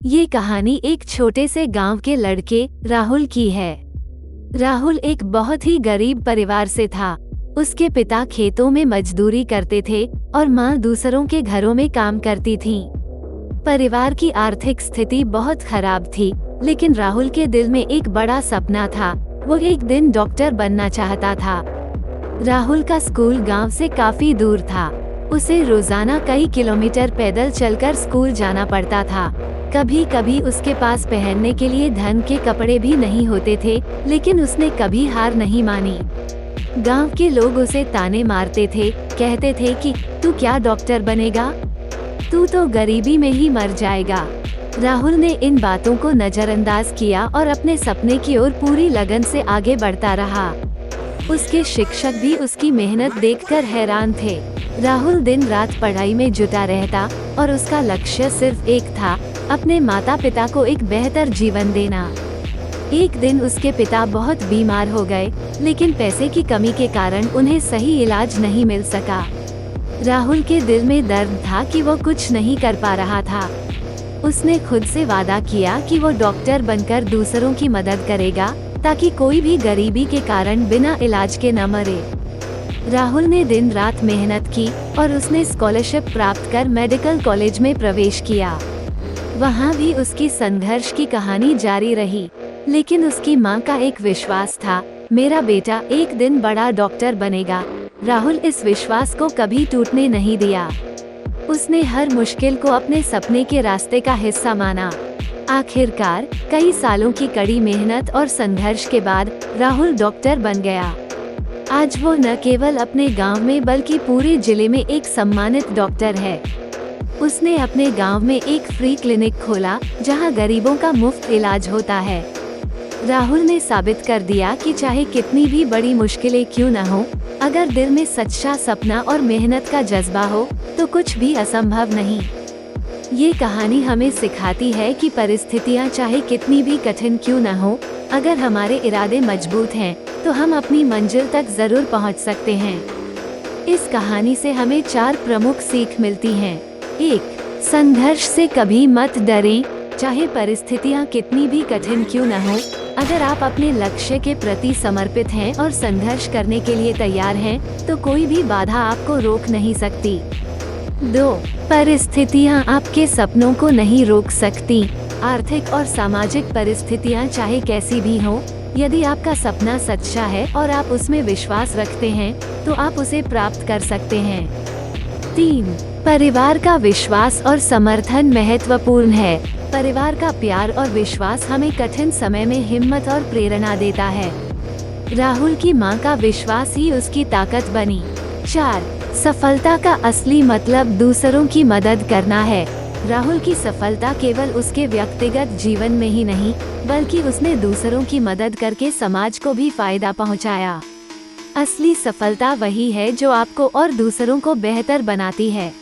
ये कहानी एक छोटे से गांव के लड़के राहुल की है। राहुल एक बहुत ही गरीब परिवार से था। उसके पिता खेतों में मजदूरी करते थे और माँ दूसरों के घरों में काम करती थी। परिवार की आर्थिक स्थिति बहुत खराब थी, लेकिन राहुल के दिल में एक बड़ा सपना था। वो एक दिन डॉक्टर बनना चाहता था। राहुल का स्कूल गांव से काफी दूर था। उसे रोजाना कई किलोमीटर पैदल चलकर स्कूल जाना पड़ता था। कभी कभी उसके पास पहनने के लिए धन के कपड़े भी नहीं होते थे, लेकिन उसने कभी हार नहीं मानी। गांव के लोग उसे ताने मारते थे, कहते थे कि तू क्या डॉक्टर बनेगा, तू तो गरीबी में ही मर जाएगा। राहुल ने इन बातों को नजरअंदाज किया और अपने सपने की ओर पूरी लगन से आगे बढ़ता रहा। उसके शिक्षक भी उसकी मेहनत देखकर हैरान थे। राहुल दिन रात पढ़ाई में जुटा रहता और उसका लक्ष्य सिर्फ एक था, अपने माता पिता को एक बेहतर जीवन देना। एक दिन उसके पिता बहुत बीमार हो गए, लेकिन पैसे की कमी के कारण उन्हें सही इलाज नहीं मिल सका। राहुल के दिल में दर्द था कि वो कुछ नहीं कर पा रहा था। उसने खुद से वादा किया कि वो डॉक्टर बनकर दूसरों की मदद करेगा, ताकि कोई भी गरीबी के कारण बिना इलाज के न मरे। राहुल ने दिन रात मेहनत की और उसने स्कॉलरशिप प्राप्त कर मेडिकल कॉलेज में प्रवेश किया। वहाँ भी उसकी संघर्ष की कहानी जारी रही, लेकिन उसकी माँ का एक विश्वास था, मेरा बेटा एक दिन बड़ा डॉक्टर बनेगा। राहुल इस विश्वास को कभी टूटने नहीं दिया। उसने हर मुश्किल को अपने सपने के रास्ते का हिस्सा माना। आखिरकार कई सालों की कड़ी मेहनत और संघर्ष के बाद राहुल डॉक्टर बन गया। आज वो न केवल अपने गांव में बल्कि पूरे जिले में एक सम्मानित डॉक्टर है। उसने अपने गांव में एक फ्री क्लिनिक खोला, जहां गरीबों का मुफ्त इलाज होता है। राहुल ने साबित कर दिया कि चाहे कितनी भी बड़ी मुश्किलें क्यों न हो, अगर दिल में सच्चा सपना और मेहनत का जज्बा हो तो कुछ भी असंभव नहीं। ये कहानी हमें सिखाती है कि परिस्थितियाँ चाहे कितनी भी कठिन क्यों न हो, अगर हमारे इरादे मजबूत हैं तो हम अपनी मंजिल तक जरूर पहुंच सकते हैं। इस कहानी से हमें 4 प्रमुख सीख मिलती हैं। 1. संघर्ष से कभी मत डरें। चाहे परिस्थितियाँ कितनी भी कठिन क्यों न हो, अगर आप अपने लक्ष्य के प्रति समर्पित हैं और संघर्ष करने के लिए तैयार हैं, तो कोई भी बाधा आपको रोक नहीं सकती। 2. परिस्थितियाँ आपके सपनों को नहीं रोक सकती। आर्थिक और सामाजिक परिस्थितियाँ चाहे कैसी भी हों, यदि आपका सपना सच्चा है और आप उसमें विश्वास रखते हैं, तो आप उसे प्राप्त कर सकते हैं। 3. परिवार का विश्वास और समर्थन महत्वपूर्ण है। परिवार का प्यार और विश्वास हमें कठिन समय में हिम्मत और प्रेरणा देता है। राहुल की माँ का विश्वास ही उसकी ताकत बनी। 4. सफलता का असली मतलब दूसरों की मदद करना है। राहुल की सफलता केवल उसके व्यक्तिगत जीवन में ही नहीं, बल्कि उसने दूसरों की मदद करके समाज को भी फायदा पहुंचाया। असली सफलता वही है जो आपको और दूसरों को बेहतर बनाती है।